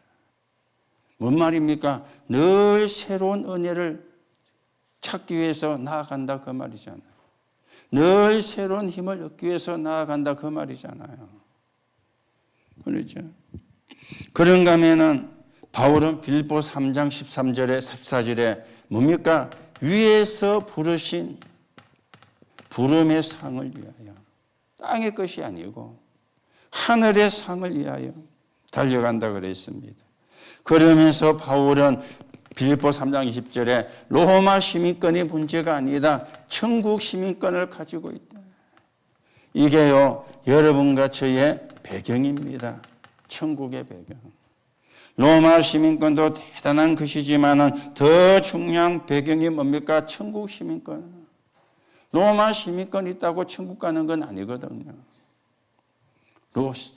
A: 뭔 말입니까? 늘 새로운 은혜를 찾기 위해서 나아간다 그 말이잖아요. 늘 새로운 힘을 얻기 위해서 나아간다 그 말이잖아요. 그렇죠. 그런가 하면은 바울은 빌립보 3장 13절에 14절에 뭡니까? 위에서 부르신 부름의 상을 위하여 땅의 것이 아니고 하늘의 상을 위하여 달려간다 그랬습니다. 그러면서 바울은 빌립보 3장 20절에 로마 시민권이 문제가 아니다. 천국 시민권을 가지고 있다. 이게요 여러분과 저의 배경입니다. 천국의 배경. 로마 시민권도 대단한 것이지만 더 중요한 배경이 뭡니까? 천국 시민권. 로마 시민권 있다고 천국 가는 건 아니거든요.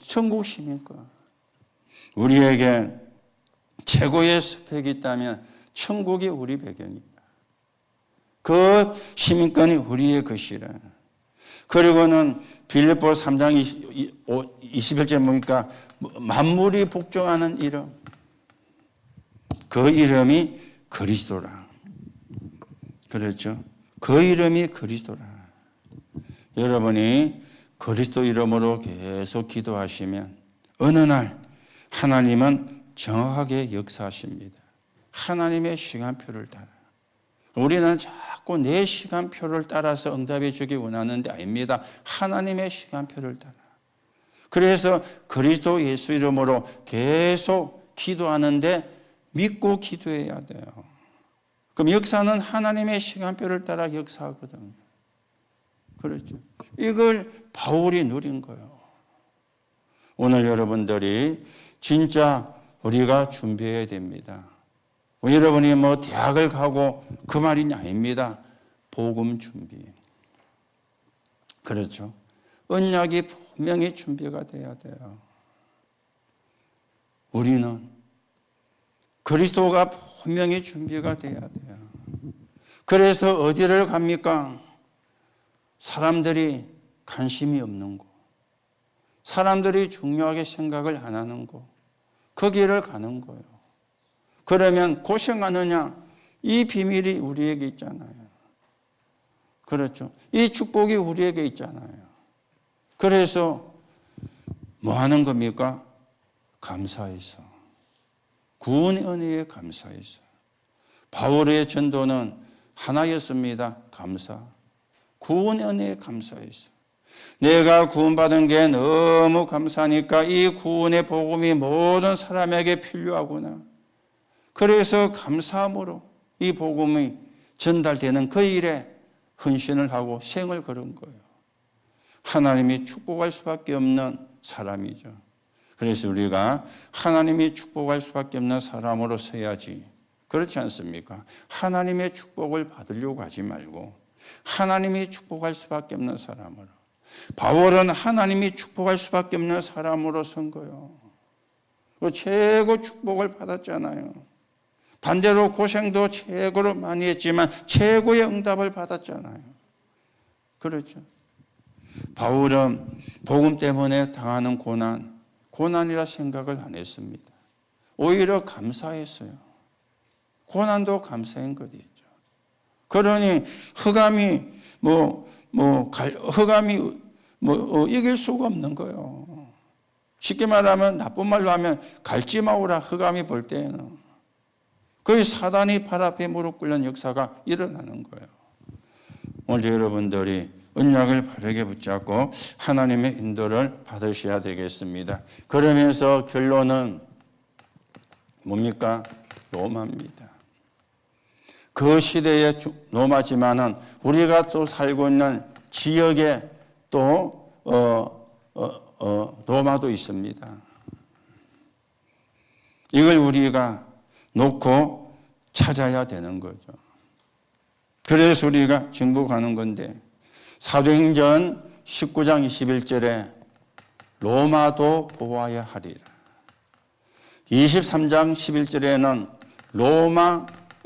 A: 천국 시민권. 우리에게 최고의 스펙이 있다면 천국이 우리 배경이다. 그 시민권이 우리의 것이라. 그리고는 빌립보 3장 21절 보니까 만물이 복종하는 이름. 그 이름이 그리스도라. 그렇죠? 그 이름이 그리스도라. 여러분이 그리스도 이름으로 계속 기도하시면 어느 날 하나님은 정확하게 역사하십니다. 하나님의 시간표를 따라. 우리는 자꾸 내 시간표를 따라서 응답해 주기 원하는데 아닙니다. 하나님의 시간표를 따라. 그래서 그리스도 예수 이름으로 계속 기도하는데 믿고 기도해야 돼요. 그럼 역사는 하나님의 시간표를 따라 역사하거든요. 그렇죠. 이걸 바울이 누린 거예요. 오늘 여러분들이 진짜 우리가 준비해야 됩니다. 여러분이 뭐 대학을 가고 그 말이 아닙니다. 복음 준비. 그렇죠. 언약이 분명히 준비가 돼야 돼요. 우리는 그리스도가 분명히 준비가 돼야 돼요. 그래서 어디를 갑니까? 사람들이 관심이 없는 곳, 사람들이 중요하게 생각을 안 하는 곳, 그 길을 가는 거예요. 그러면 고생하느냐? 이 비밀이 우리에게 있잖아요. 그렇죠. 이 축복이 우리에게 있잖아요. 그래서 뭐 하는 겁니까? 감사해서. 구원의 은혜에 감사해서. 바울의 전도는 하나였습니다. 감사. 구원의 은혜에 감사해서. 내가 구원받은 게 너무 감사하니까 이 구원의 복음이 모든 사람에게 필요하구나. 그래서 감사함으로 이 복음이 전달되는 그 일에 헌신을 하고 생을 걸은 거예요. 하나님이 축복할 수밖에 없는 사람이죠. 그래서 우리가 하나님이 축복할 수밖에 없는 사람으로 서야지. 그렇지 않습니까? 하나님의 축복을 받으려고 하지 말고 하나님이 축복할 수밖에 없는 사람으로. 바울은 하나님이 축복할 수밖에 없는 사람으로 선 거예요. 최고 축복을 받았잖아요. 반대로 고생도 최고로 많이 했지만 최고의 응답을 받았잖아요. 그렇죠. 바울은 복음 때문에 당하는 고난이라 생각을 안 했습니다. 오히려 감사했어요. 고난도 감사한 것이죠. 그러니 흑암이 이길 수가 없는 거예요. 쉽게 말하면 나쁜 말로 하면 갈지 마오라 흑암이 볼 때에는 거의 사단이 발 앞에 무릎 꿇는 역사가 일어나는 거예요. 오늘 여러분들이 언약을 바르게 붙잡고 하나님의 인도를 받으셔야 되겠습니다. 그러면서 결론은 뭡니까? 로마입니다. 그 시대의 로마지만은 우리가 또 살고 있는 지역에 또 로마도 있습니다. 이걸 우리가 놓고 찾아야 되는 거죠. 그래서 우리가 정복하는 건데 사도행전 19장 21절에 로마도 보아야 하리라. 23장 11절에는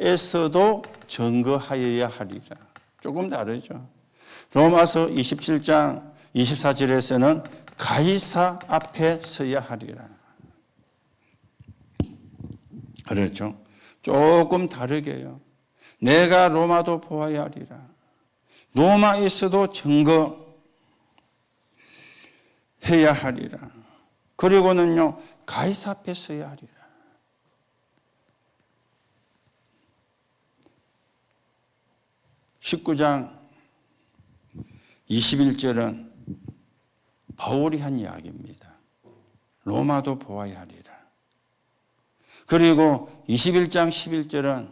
A: 로마에서도 증거하여야 하리라. 조금 다르죠. 로마서 27장 24절에서는 가이사 앞에 서야 하리라. 그렇죠. 조금 다르게요. 내가 로마도 보아야 하리라. 로마에서도 증거해야 하리라. 그리고는요, 가이사 앞에 서야 하리라. (19장 21절은) 바울이 한 이야기입니다. 로마도 보아야 하리라. 그리고 21장 11절은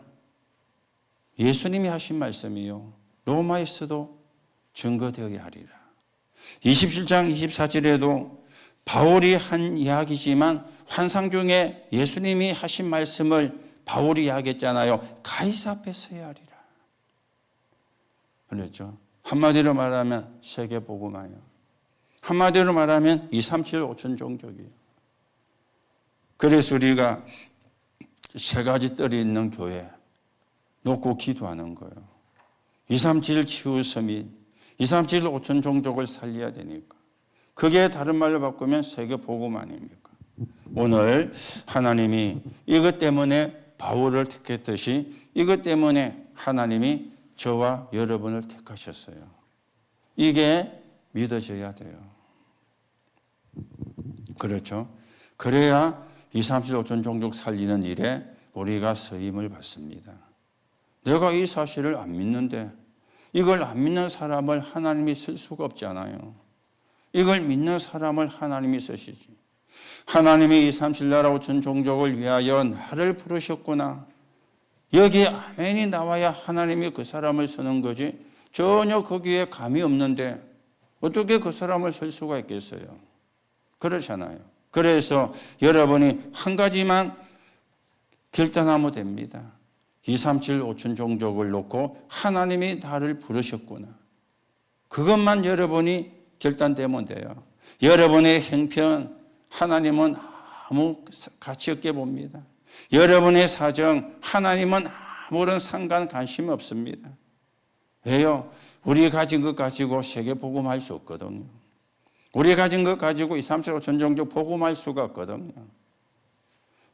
A: 예수님이 하신 말씀이요, 로마에서도 증거되어야 하리라. 27장 24절에도 바울이 한 이야기지만 환상 중에 예수님이 하신 말씀을 바울이 이야기했잖아요. 가이사 앞에 서야 하리라. 그렇죠. 한마디로 말하면 세계복음화요. 한마디로 말하면 237 5천 종족이에요. 그래서 우리가 세 가지 뜰이 있는 교회 놓고 기도하는 거예요. 237 치유 서밋, 237 5천 종족을 살려야 되니까. 그게 다른 말로 바꾸면 세계복음 아닙니까? 오늘 하나님이 이것 때문에 바울을 택했듯이 이것 때문에 하나님이 저와 여러분을 택하셨어요. 이게 믿어져야 돼요. 그렇죠? 그래야 237 5천 종족 살리는 일에 우리가 쓰임을 받습니다. 내가 이 사실을 안 믿는데 이걸 안 믿는 사람을 하나님이 쓸 수가 없잖아요. 이걸 믿는 사람을 하나님이 쓰시지. 하나님이 237 나라 5천 종족을 위하여 나를 부르셨구나. 여기에 아멘이 나와야 하나님이 그 사람을 쓰는 거지, 전혀 거기에 감이 없는데 어떻게 그 사람을 쓸 수가 있겠어요? 그렇잖아요. 그래서 여러분이 한 가지만 결단하면 됩니다. 237 5천 종족을 놓고 하나님이 나를 부르셨구나. 그것만 여러분이 결단되면 돼요. 여러분의 형편 하나님은 아무 가치 없게 봅니다. 여러분의 사정 하나님은 아무런 상관 관심이 없습니다. 왜요? 우리 가진 것 가지고 세계 복음할 수 없거든요. 우리 가진 것 가지고 237 5천 종족 복음할 수가 없거든요.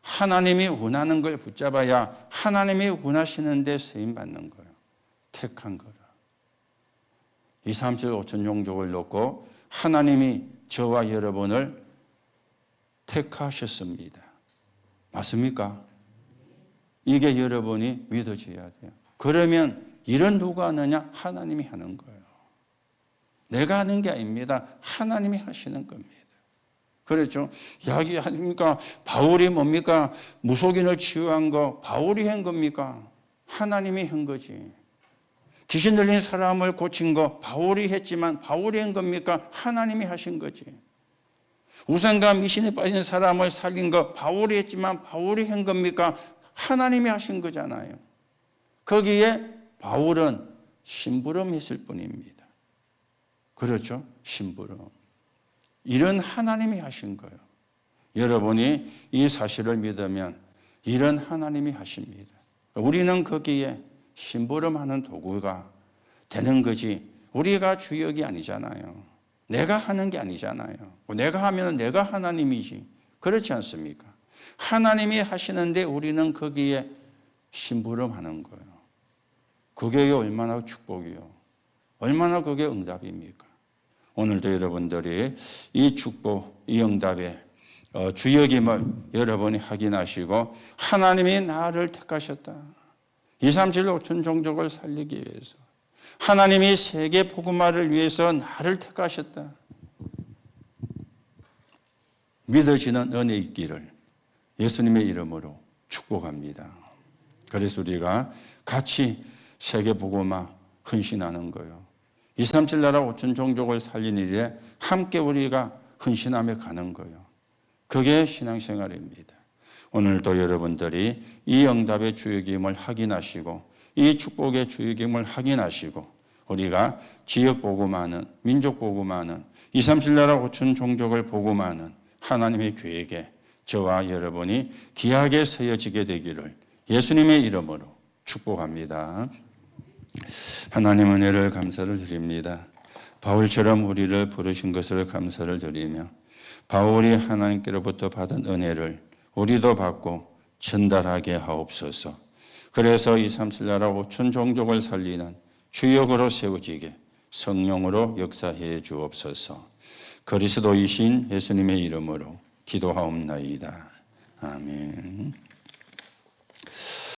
A: 하나님이 원하는 걸 붙잡아야 하나님이 원하시는 데 쓰임 받는 거예요. 택한 거라. 237 5천 종족을 놓고 하나님이 저와 여러분을 택하셨습니다. 맞습니까? 이게 여러분이 믿어져야 돼요. 그러면 일은 누가 하느냐? 하나님이 하는 거예요. 내가 하는 게 아닙니다. 하나님이 하시는 겁니다. 그렇죠? 이야기하니까 바울이 뭡니까? 무속인을 치유한 거 바울이 한 겁니까? 하나님이 한 거지. 귀신 들린 사람을 고친 거 바울이 했지만 바울이 한 겁니까? 하나님이 하신 거지. 우상과 미신에 빠진 사람을 살린 거 바울이 했지만 바울이 한 겁니까? 하나님이 하신 거잖아요. 거기에 바울은 심부름했을 뿐입니다. 그렇죠? 심부름. 이런 하나님이 하신 거예요. 여러분이 이 사실을 믿으면 이런 하나님이 하십니다. 우리는 거기에 심부름하는 도구가 되는 거지 우리가 주역이 아니잖아요. 내가 하는 게 아니잖아요. 내가 하면 내가 하나님이지. 그렇지 않습니까? 하나님이 하시는데 우리는 거기에 심부름하는 거예요. 그게 얼마나 축복이요. 얼마나 그게 응답입니까? 오늘도 여러분들이 이 축복, 이 응답의 주역임을 여러분이 확인하시고 하나님이 나를 택하셨다. 237 5천 종족을 살리기 위해서 하나님이 세계 복음화를 위해서 나를 택하셨다. 믿어지는 은혜 있기를 예수님의 이름으로 축복합니다. 그래서 우리가 같이 세계 복음화 헌신하는 거예요. 237 나라 5천 종족을 살리는 일에 함께 우리가 헌신하며 가는 거예요. 그게 신앙생활입니다. 오늘도 여러분들이 이 응답의 주역임을 확인하시고 이 축복의 주역임을 확인하시고 우리가 지역 복음하는, 민족 복음하는, 237 나라 5천 종족을 복음하는 하나님의 계획에 저와 여러분이 귀하게 서여지게 되기를 예수님의 이름으로 축복합니다. 하나님 은혜를 감사를 드립니다. 바울처럼 우리를 부르신 것을 감사를 드리며 바울이 하나님께로부터 받은 은혜를 우리도 받고 전달하게 하옵소서. 그래서 237 나라 5천 종족을 살리는 주역으로 세워지게 성령으로 역사해 주옵소서. 그리스도이신 예수님의 이름으로 기도하옵나이다. 아멘.